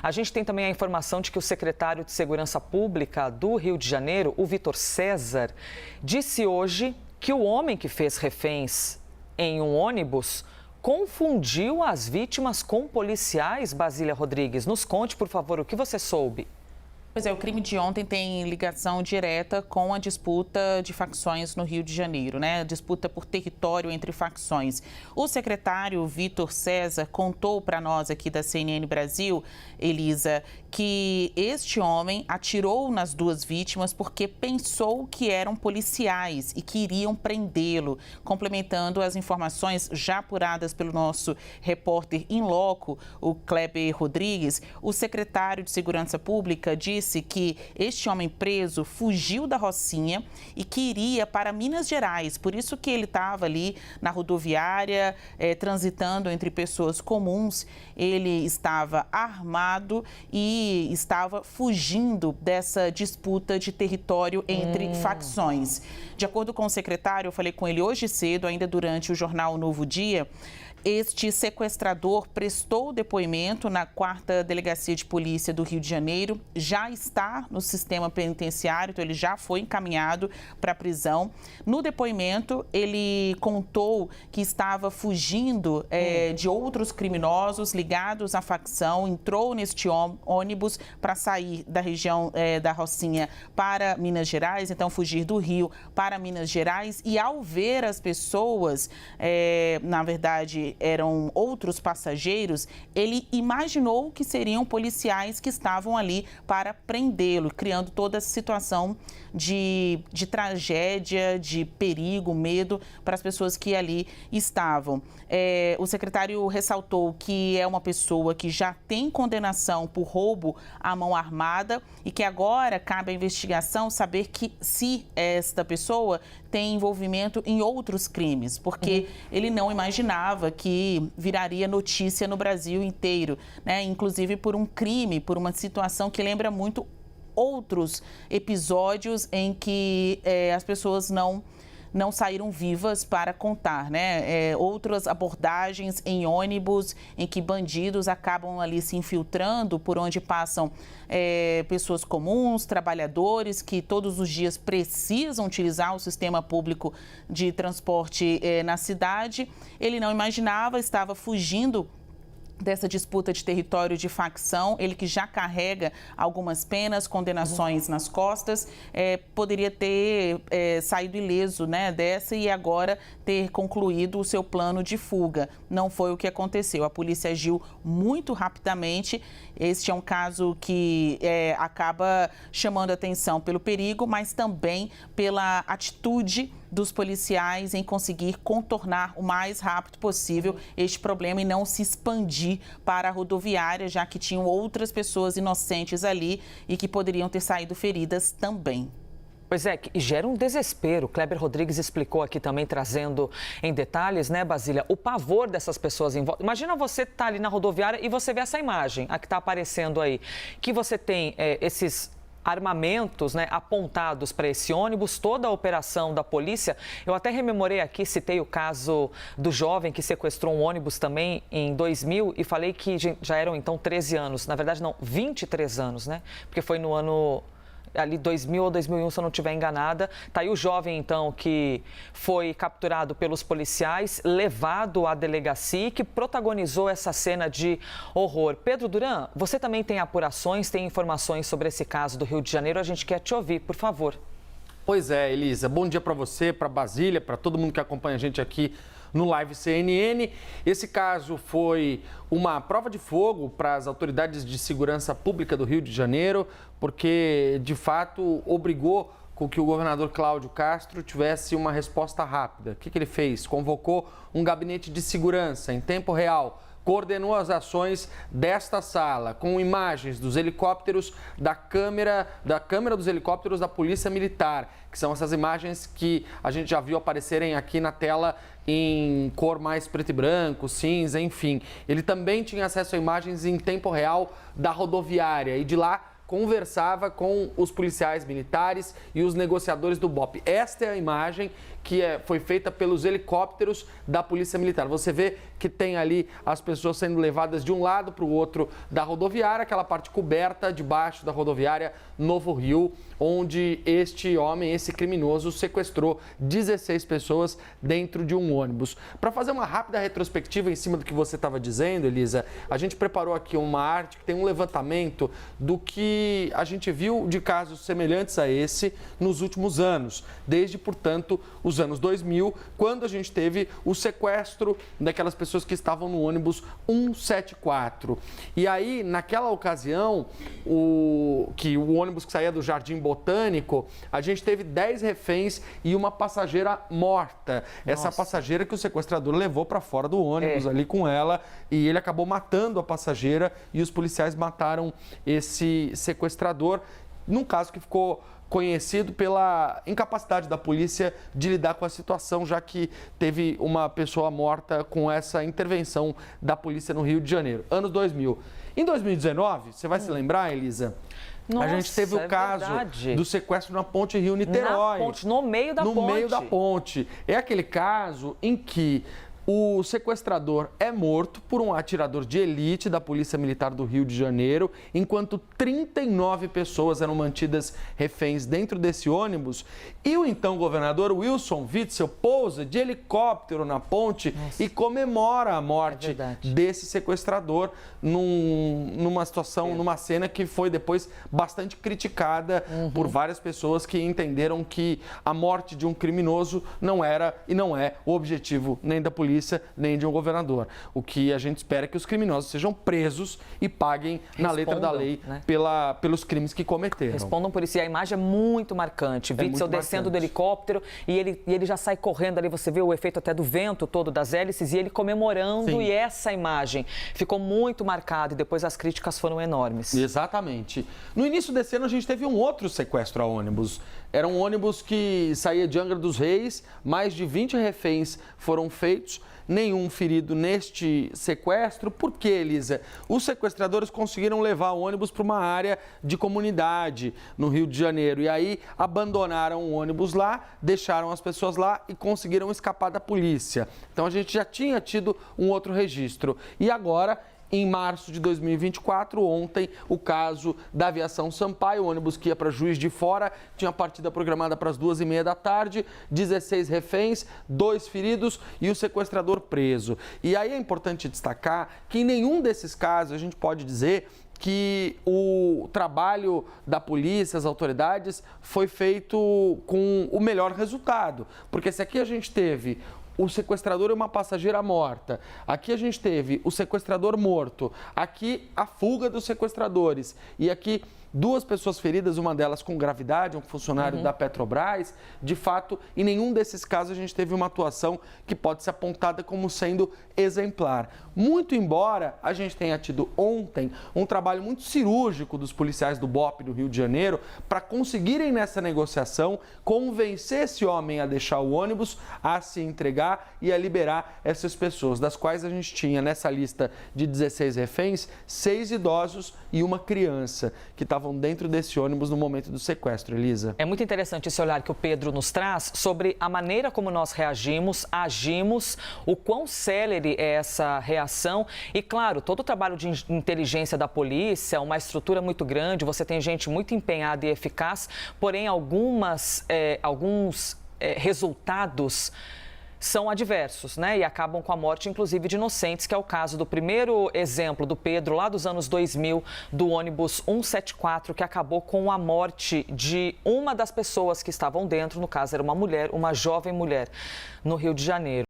A gente tem também a informação de que o secretário de Segurança Pública do Rio de Janeiro, o Vitor César, disse hoje que o homem que fez reféns em um ônibus confundiu as vítimas com policiais. Basília Rodrigues, nos conte, por favor, o que você soube. Pois é, o crime de ontem tem ligação direta com a disputa de facções no Rio de Janeiro, né? Disputa por território entre facções. O secretário Vitor César contou para nós aqui da CNN Brasil, Elisa, que este homem atirou nas duas vítimas porque pensou que eram policiais e que iriam prendê-lo. Complementando as informações já apuradas pelo nosso repórter in loco, o Kleber Rodrigues, o secretário de Segurança Pública disse que este homem preso fugiu da Rocinha e que iria para Minas Gerais. Por isso que ele estava ali na rodoviária, transitando entre pessoas comuns. Ele estava armado e estava fugindo dessa disputa de território entre facções. De acordo com o secretário, eu falei com ele hoje cedo, ainda durante o jornal Novo Dia. Este sequestrador prestou depoimento na 4ª Delegacia de Polícia do Rio de Janeiro, já está no sistema penitenciário, então ele já foi encaminhado para a prisão. No depoimento, ele contou que estava fugindo de outros criminosos ligados à facção, entrou neste ônibus para sair da região da Rocinha para Minas Gerais, então fugir do Rio para Minas Gerais, e ao ver as pessoas, na verdade, eram outros passageiros, ele imaginou que seriam policiais que estavam ali para prendê-lo, criando toda essa situação de tragédia, de perigo, medo para as pessoas que ali estavam. O secretário ressaltou que é uma pessoa que já tem condenação por roubo à mão armada e que agora cabe à investigação saber que se esta pessoa tem envolvimento em outros crimes, porque ele não imaginava que viraria notícia no Brasil inteiro, né? Inclusive por um crime, por uma situação que lembra muito outros episódios em que as pessoas não saíram vivas para contar, né? Outras abordagens em ônibus em que bandidos acabam ali se infiltrando por onde passam pessoas comuns, trabalhadores que todos os dias precisam utilizar o sistema público de transporte na cidade. Ele não imaginava, estava fugindo dessa disputa de território de facção, ele que já carrega algumas penas, condenações nas costas, poderia ter saído ileso, né, dessa e agora ter concluído o seu plano de fuga. Não foi o que aconteceu. A polícia agiu muito rapidamente. Este é um caso que acaba chamando atenção pelo perigo, mas também pela atitude dos policiais em conseguir contornar o mais rápido possível este problema e não se expandir para a rodoviária, já que tinham outras pessoas inocentes ali e que poderiam ter saído feridas também. Pois é, que gera um desespero. Kleber Rodrigues explicou aqui também, trazendo em detalhes, né, Basília, o pavor dessas pessoas em volta. Imagina você estar ali na rodoviária e você vê essa imagem, a que está aparecendo aí, que você tem esses armamentos, né, apontados para esse ônibus, toda a operação da polícia. Eu até rememorei aqui, citei o caso do jovem que sequestrou um ônibus também em 2000 e falei que já eram então 13 anos. Na verdade, não, 23 anos, né? Porque foi no ano ali 2000 ou 2001, se eu não estiver enganada. Tá aí o jovem, então, que foi capturado pelos policiais, levado à delegacia e que protagonizou essa cena de horror. Pedro Duran, você também tem apurações, tem informações sobre esse caso do Rio de Janeiro. A gente quer te ouvir, por favor. Pois é, Elisa. Bom dia para você, para Basília, para todo mundo que acompanha a gente aqui no Live CNN. Esse caso foi uma prova de fogo para as autoridades de segurança pública do Rio de Janeiro, porque, de fato, obrigou com que o governador Cláudio Castro tivesse uma resposta rápida. O que ele fez? Convocou um gabinete de segurança em tempo real, coordenou as ações desta sala, com imagens dos helicópteros da câmera dos helicópteros da Polícia Militar, que são essas imagens que a gente já viu aparecerem aqui na tela em cor mais preto e branco, cinza, enfim. Ele também tinha acesso a imagens em tempo real da rodoviária e de lá conversava com os policiais militares e os negociadores do BOP. Esta é a imagem que foi feita pelos helicópteros da Polícia Militar. Você vê que tem ali as pessoas sendo levadas de um lado para o outro da rodoviária, aquela parte coberta debaixo da rodoviária Novo Rio, onde este homem, esse criminoso, sequestrou 16 pessoas dentro de um ônibus. Para fazer uma rápida retrospectiva em cima do que você estava dizendo, Elisa, a gente preparou aqui uma arte que tem um levantamento do que a gente viu de casos semelhantes a esse nos últimos anos, desde, portanto, os anos 2000, quando a gente teve o sequestro daquelas pessoas que estavam no ônibus 174. E aí, naquela ocasião, o ônibus que saía do Jardim Botânico, a gente teve 10 reféns e uma passageira morta. Nossa. Essa passageira que o sequestrador levou para fora do ônibus ali com ela, e ele acabou matando a passageira e os policiais mataram esse sequestrador, num caso que ficou conhecido pela incapacidade da polícia de lidar com a situação, já que teve uma pessoa morta com essa intervenção da polícia no Rio de Janeiro, anos 2000. Em 2019, você vai se lembrar, Elisa? Nossa, a gente teve o caso do sequestro na ponte Rio-Niterói. Na ponte, no meio da ponte. No meio da ponte. É aquele caso em que o sequestrador é morto por um atirador de elite da Polícia Militar do Rio de Janeiro, enquanto 39 pessoas eram mantidas reféns dentro desse ônibus. E o então governador Wilson Witzel pousa de helicóptero na ponte e comemora a morte desse sequestrador numa situação, numa cena que foi depois bastante criticada por várias pessoas que entenderam que a morte de um criminoso não era e não é o objetivo nem da polícia, nem de um governador. O que a gente espera é que os criminosos sejam presos e paguem na letra da lei, né, pelos crimes que cometeram. Respondam por isso. E a imagem é muito marcante. Witzel descendo do helicóptero e ele já sai correndo ali. Você vê o efeito até do vento todo das hélices e ele comemorando. Sim. E essa imagem ficou muito marcada e depois as críticas foram enormes. Exatamente. No início desse ano a gente teve um outro sequestro a ônibus. Era um ônibus que saía de Angra dos Reis, mais de 20 reféns foram feitos, nenhum ferido neste sequestro. Por quê, Elisa? Os sequestradores conseguiram levar o ônibus para uma área de comunidade no Rio de Janeiro. E aí abandonaram o ônibus lá, deixaram as pessoas lá e conseguiram escapar da polícia. Então a gente já tinha tido um outro registro. E agora, em março de 2024, ontem, o caso da Aviação Sampaio, o ônibus que ia para Juiz de Fora, tinha partida programada para as 2h30 da tarde, 16 reféns, 2 feridos e o sequestrador preso. E aí é importante destacar que em nenhum desses casos a gente pode dizer que o trabalho da polícia, as autoridades, foi feito com o melhor resultado. Porque se aqui a gente teve o sequestrador e uma passageira morta, aqui a gente teve o sequestrador morto, aqui a fuga dos sequestradores e aqui 2 pessoas feridas, uma delas com gravidade, um funcionário da Petrobras. De fato, em nenhum desses casos a gente teve uma atuação que pode ser apontada como sendo exemplar. Muito embora a gente tenha tido ontem um trabalho muito cirúrgico dos policiais do BOP do Rio de Janeiro para conseguirem nessa negociação convencer esse homem a deixar o ônibus, a se entregar e a liberar essas pessoas, das quais a gente tinha nessa lista de 16 reféns, 6 idosos e uma criança que estavam dentro desse ônibus no momento do sequestro, Elisa. É muito interessante esse olhar que o Pedro nos traz sobre a maneira como nós reagimos, agimos, o quão célere é essa reação e, claro, todo o trabalho de inteligência da polícia, uma estrutura muito grande, você tem gente muito empenhada e eficaz, porém alguns resultados são adversos, né? E acabam com a morte, inclusive, de inocentes, que é o caso do primeiro exemplo do Pedro, lá dos anos 2000, do ônibus 174, que acabou com a morte de uma das pessoas que estavam dentro, no caso era uma mulher, uma jovem mulher, no Rio de Janeiro.